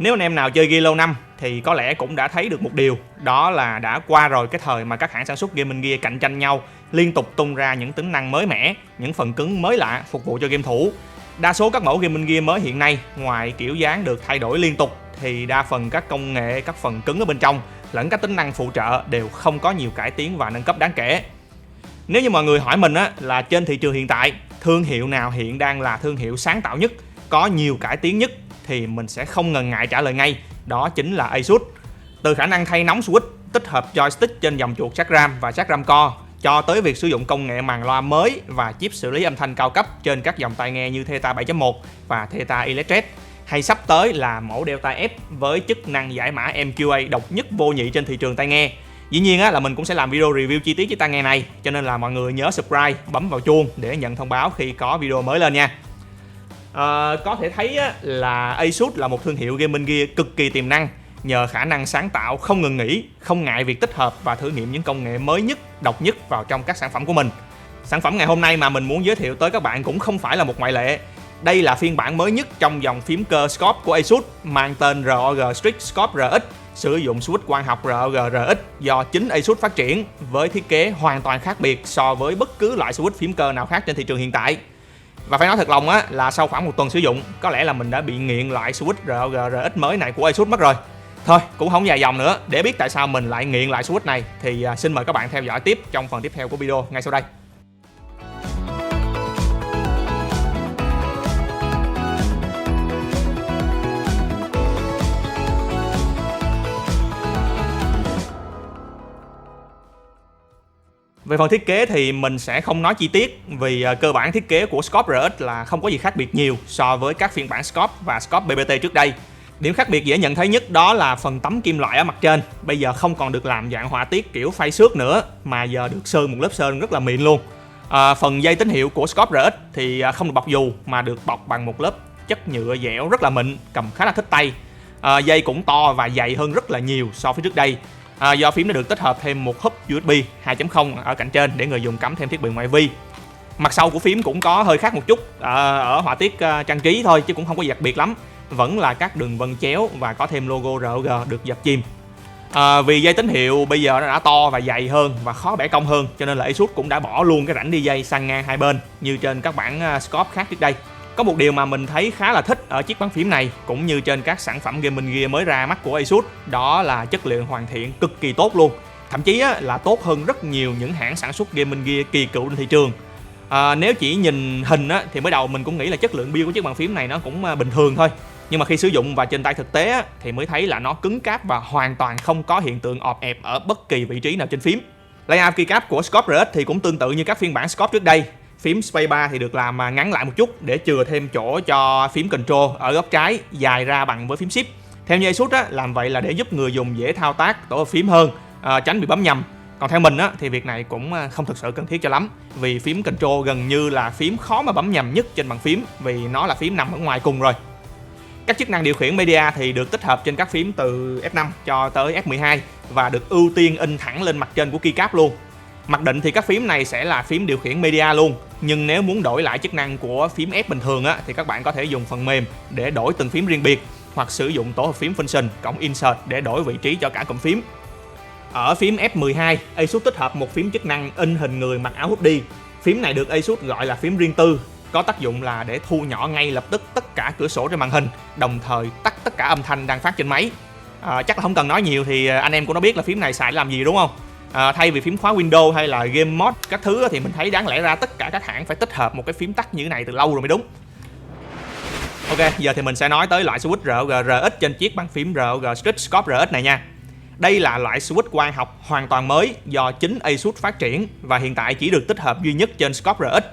Nếu anh em nào chơi gear lâu năm thì có lẽ cũng đã thấy được một điều, đó là đã qua rồi cái thời mà các hãng sản xuất gaming gear cạnh tranh nhau, liên tục tung ra những tính năng mới mẻ, những phần cứng mới lạ phục vụ cho game thủ. Đa số các mẫu gaming gear mới hiện nay, ngoài kiểu dáng được thay đổi liên tục thì đa phần các công nghệ, các phần cứng ở bên trong lẫn các tính năng phụ trợ đều không có nhiều cải tiến và nâng cấp đáng kể. Nếu như mọi người hỏi mình là trên thị trường hiện tại, thương hiệu nào hiện đang là thương hiệu sáng tạo nhất, có nhiều cải tiến nhất, thì mình sẽ không ngần ngại trả lời ngay, đó chính là Asus. Từ khả năng thay nóng switch, tích hợp joystick trên dòng chuột Jack RAM và Jack RAM Core, cho tới việc sử dụng công nghệ màn loa mới và chip xử lý âm thanh cao cấp trên các dòng tai nghe như Theta 7.1 và Theta Electret, hay sắp tới là mẫu Delta F với chức năng giải mã MQA độc nhất vô nhị trên thị trường tai nghe. Dĩ nhiên là mình cũng sẽ làm video review chi tiết chiếc tai nghe này, cho nên là mọi người nhớ subscribe, bấm vào chuông để nhận thông báo khi có video mới lên nha. Có thể thấy là Asus là một thương hiệu gaming gear cực kỳ tiềm năng nhờ khả năng sáng tạo không ngừng nghỉ, không ngại việc tích hợp và thử nghiệm những công nghệ mới nhất, độc nhất vào trong các sản phẩm của mình. Sản phẩm ngày hôm nay mà mình muốn giới thiệu tới các bạn cũng không phải là một ngoại lệ. Đây là phiên bản mới nhất trong dòng phím cơ Scorp của Asus mang tên ROG Strix Scorp RX, sử dụng switch quang học ROG RX do chính Asus phát triển với thiết kế hoàn toàn khác biệt so với bất cứ loại switch phím cơ nào khác trên thị trường hiện tại. Và phải nói thật lòng là sau khoảng một tuần sử dụng, có lẽ là mình đã bị nghiện loại switch ROG RX mới này của Asus mất rồi. Thôi, cũng không dài dòng nữa, để biết tại sao mình lại nghiện loại switch này thì xin mời các bạn theo dõi tiếp trong phần tiếp theo của video ngay sau đây. Về phần thiết kế thì mình sẽ không nói chi tiết vì cơ bản thiết kế của Scorp RX là không có gì khác biệt nhiều so với các phiên bản Scorp và Scorp BBT trước đây. Điểm khác biệt dễ nhận thấy nhất đó là phần tấm kim loại ở mặt trên bây giờ không còn được làm dạng họa tiết kiểu phay xước nữa, mà giờ được sơn một lớp sơn rất là mịn luôn. Phần dây tín hiệu của Scorp RX thì không được bọc dù mà được bọc bằng một lớp chất nhựa dẻo rất là mịn, cầm khá là thích tay. Dây cũng to và dày hơn rất là nhiều so với trước đây. Do phím đã được tích hợp thêm một hub USB 2.0 ở cạnh trên để người dùng cắm thêm thiết bị ngoại vi. Mặt sau của phím cũng có hơi khác một chút ở họa tiết trang trí thôi, chứ cũng không có gì đặc biệt lắm. Vẫn là các đường vân chéo và có thêm logo ROG được dập chìm. Vì dây tín hiệu bây giờ nó đã to và dày hơn và khó bẻ cong hơn, cho nên là Asus cũng đã bỏ luôn cái rãnh đi dây sang ngang hai bên như trên các bản Scorp khác trước đây. Có một điều mà mình thấy khá là thích ở chiếc bàn phím này cũng như trên các sản phẩm gaming gear mới ra mắt của Asus, đó là chất lượng hoàn thiện cực kỳ tốt luôn. Thậm chí là tốt hơn rất nhiều những hãng sản xuất gaming gear kỳ cựu trên thị trường. Nếu chỉ nhìn hình thì mới đầu mình cũng nghĩ là chất lượng build của chiếc bàn phím này nó cũng bình thường thôi. Nhưng mà khi sử dụng và trên tay thực tế thì mới thấy là nó cứng cáp và hoàn toàn không có hiện tượng ọp ẹp ở bất kỳ vị trí nào trên phím. Layout keycap của Scorp RX thì cũng tương tự như các phiên bản Scorp trước đây. Phím Spacebar thì được làm ngắn lại một chút để chừa thêm chỗ cho phím Control ở góc trái dài ra bằng với phím Shift. Theo như Asus làm vậy là để giúp người dùng dễ thao tác tổ hợp phím hơn, tránh bị bấm nhầm. Còn theo mình thì việc này cũng không thực sự cần thiết cho lắm, vì phím Control gần như là phím khó mà bấm nhầm nhất trên bàn phím vì nó là phím nằm ở ngoài cùng rồi. Các chức năng điều khiển media thì được tích hợp trên các phím từ F5 cho tới F12 và được ưu tiên in thẳng lên mặt trên của keycap luôn. Mặc định thì các phím này sẽ là phím điều khiển media luôn, nhưng nếu muốn đổi lại chức năng của phím F bình thường thì các bạn có thể dùng phần mềm để đổi từng phím riêng biệt, hoặc sử dụng tổ hợp phím function cộng insert để đổi vị trí cho cả cụm phím. Ở phím F12, Asus tích hợp một phím chức năng in hình người mặc áo hoodie. Phím này được Asus gọi là phím riêng tư, có tác dụng là để thu nhỏ ngay lập tức tất cả cửa sổ trên màn hình, đồng thời tắt tất cả âm thanh đang phát trên máy. Chắc là không cần nói nhiều thì anh em cũng đã biết là phím này xài để làm gì đúng không? Thay vì phím khóa Windows hay là game mode các thứ thì mình thấy đáng lẽ ra tất cả các hãng phải tích hợp một cái phím tắt như thế này từ lâu rồi mới đúng. Ok, giờ thì mình sẽ nói tới loại switch ROG RX trên chiếc bàn phím ROG Strix Scorp RX này nha. Đây là loại switch quang học hoàn toàn mới do chính Asus phát triển và hiện tại chỉ được tích hợp duy nhất trên Scorp RX.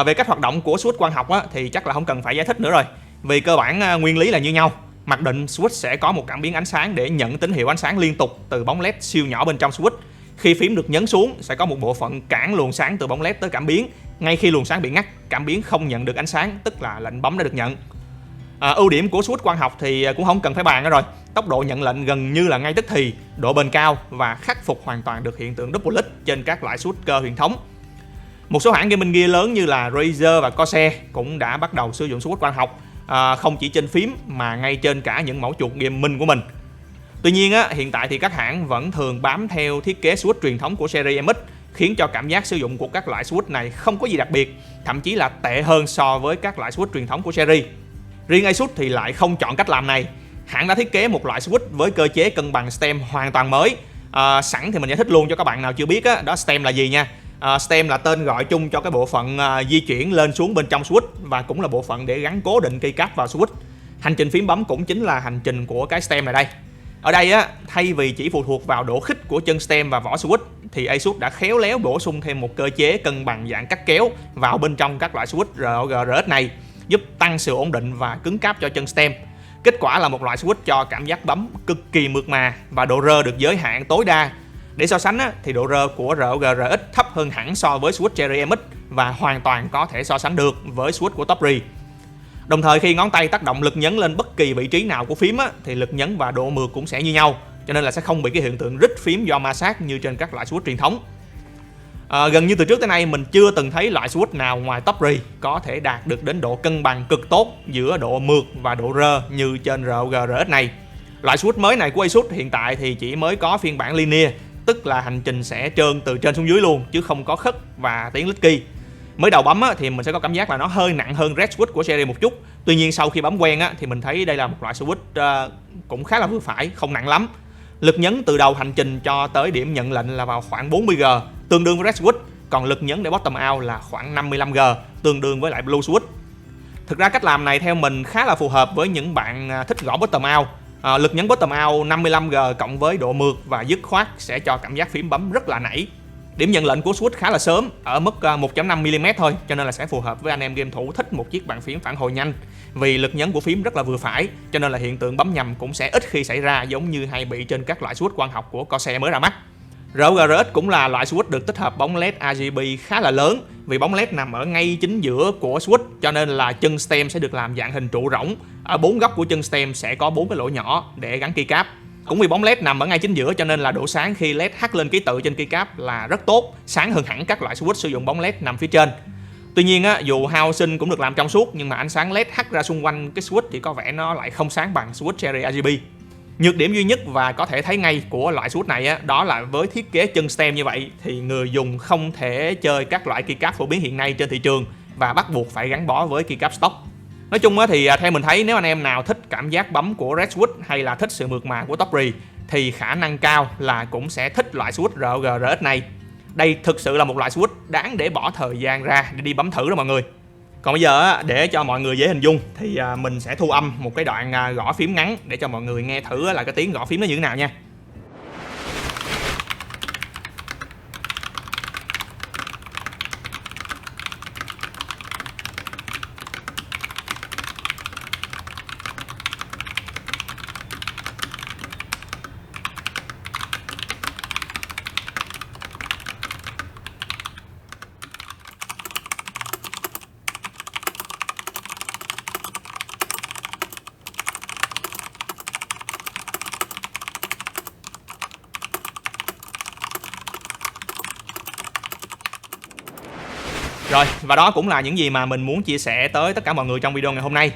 Về cách hoạt động của switch quang học thì chắc là không cần phải giải thích nữa rồi, vì cơ bản nguyên lý là như nhau. Mặc định switch sẽ có một cảm biến ánh sáng để nhận tín hiệu ánh sáng liên tục từ bóng LED siêu nhỏ bên trong switch. Khi phím được nhấn xuống sẽ có một bộ phận cản luồng sáng từ bóng LED tới cảm biến. Ngay khi luồng sáng bị ngắt, cảm biến không nhận được ánh sáng, tức là lệnh bấm đã được nhận. Ưu điểm của switch quang học thì cũng không cần phải bàn nữa rồi. Tốc độ nhận lệnh gần như là ngay tức thì, độ bền cao và khắc phục hoàn toàn được hiện tượng double click trên các loại switch cơ truyền thống. Một số hãng gaming gear lớn như là Razer và Corsair cũng đã bắt đầu sử dụng switch quang học, không chỉ trên phím mà ngay trên cả những mẫu chuột gaming của mình. Tuy nhiên hiện tại thì các hãng vẫn thường bám theo thiết kế switch truyền thống của series MX, khiến cho cảm giác sử dụng của các loại switch này không có gì đặc biệt, thậm chí là tệ hơn so với các loại switch truyền thống của series. Riêng Asus thì lại không chọn cách làm này. Hãng đã thiết kế một loại switch với cơ chế cân bằng stem hoàn toàn mới. Sẵn thì mình giải thích luôn cho các bạn nào chưa biết đó stem là gì nha. Stem là tên gọi chung cho cái bộ phận di chuyển lên xuống bên trong switch và cũng là bộ phận để gắn cố định cây cáp vào switch. Hành trình phím bấm cũng chính là hành trình của cái stem này đây. Ở đây thay vì chỉ phụ thuộc vào độ khích của chân stem và vỏ switch thì Asus đã khéo léo bổ sung thêm một cơ chế cân bằng dạng cắt kéo vào bên trong các loại switch ROG RX này, giúp tăng sự ổn định và cứng cáp cho chân stem. Kết quả là một loại switch cho cảm giác bấm cực kỳ mượt mà và độ rơ được giới hạn tối đa. Để so sánh thì độ rơ của ROG RX thấp hơn hẳn so với switch Cherry MX và hoàn toàn có thể so sánh được với switch của Topri. Đồng thời khi ngón tay tác động lực nhấn lên bất kỳ vị trí nào của phím thì lực nhấn và độ mượt cũng sẽ như nhau, cho nên là sẽ không bị cái hiện tượng rít phím do ma sát như trên các loại switch truyền thống. Gần như từ trước tới nay mình chưa từng thấy loại switch nào ngoài Topri có thể đạt được đến độ cân bằng cực tốt giữa độ mượt và độ rơ như trên ROG RX này. Loại switch mới này của Asus hiện tại thì chỉ mới có phiên bản linear, tức là hành trình sẽ trơn từ trên xuống dưới luôn chứ không có khất và tiếng click key. Mới đầu bấm thì mình sẽ có cảm giác là nó hơi nặng hơn Red Switch của series một chút. Tuy nhiên sau khi bấm quen thì mình thấy đây là một loại switch cũng khá là vừa phải, không nặng lắm. Lực nhấn từ đầu hành trình cho tới điểm nhận lệnh là vào khoảng 40G, tương đương với Red Switch, còn lực nhấn để bottom out là khoảng 55G, tương đương với lại Blue Switch. Thực ra cách làm này theo mình khá là phù hợp với những bạn thích gõ bottom out. Lực nhấn bottom out 55G cộng với độ mượt và dứt khoát sẽ cho cảm giác phím bấm rất là nảy. Điểm nhận lệnh của switch khá là sớm, ở mức 1.5mm thôi, cho nên là sẽ phù hợp với anh em game thủ thích một chiếc bàn phím phản hồi nhanh. Vì lực nhấn của phím rất là vừa phải, cho nên là hiện tượng bấm nhầm cũng sẽ ít khi xảy ra, giống như hay bị trên các loại switch quang học của Corsair mới ra mắt. ROG RX cũng là loại switch được tích hợp bóng LED RGB khá là lớn, vì bóng LED nằm ở ngay chính giữa của switch, cho nên là chân stem sẽ được làm dạng hình trụ rỗng. Ở 4 góc của chân stem sẽ có 4 cái lỗ nhỏ để gắn keycap. Cũng vì bóng LED nằm ở ngay chính giữa cho nên là độ sáng khi LED hắt lên ký tự trên keycap là rất tốt, sáng hơn hẳn các loại switch sử dụng bóng LED nằm phía trên. Tuy nhiên dù housing cũng được làm trong suốt, nhưng mà ánh sáng LED hắt ra xung quanh cái switch thì có vẻ nó lại không sáng bằng switch Cherry RGB. Nhược điểm duy nhất và có thể thấy ngay của loại switch này đó là với thiết kế chân stem như vậy thì người dùng không thể chơi các loại keycap phổ biến hiện nay trên thị trường và bắt buộc phải gắn bó với keycap stock. Nói chung thì theo mình thấy nếu anh em nào thích cảm giác bấm của Red Switch hay là thích sự mượt mà của Topri thì khả năng cao là cũng sẽ thích loại switch ROG RX này. Đây thực sự là một loại switch đáng để bỏ thời gian ra để đi bấm thử đó mọi người. Còn bây giờ để cho mọi người dễ hình dung thì mình sẽ thu âm một cái đoạn gõ phím ngắn để cho mọi người nghe thử là cái tiếng gõ phím nó như thế nào nha. Rồi, và đó cũng là những gì mà mình muốn chia sẻ tới tất cả mọi người trong video ngày hôm nay.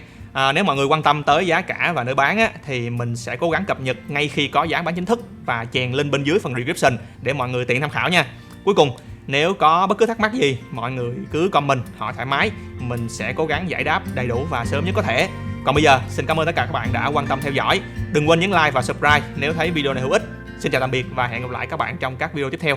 Nếu mọi người quan tâm tới giá cả và nơi bán thì mình sẽ cố gắng cập nhật ngay khi có giá bán chính thức và chèn link bên dưới phần description để mọi người tiện tham khảo nha. Cuối cùng, nếu có bất cứ thắc mắc gì, mọi người cứ comment hỏi thoải mái, mình sẽ cố gắng giải đáp đầy đủ và sớm nhất có thể. Còn bây giờ, xin cảm ơn tất cả các bạn đã quan tâm theo dõi. Đừng quên nhấn like và subscribe nếu thấy video này hữu ích. Xin chào tạm biệt và hẹn gặp lại các bạn trong các video tiếp theo.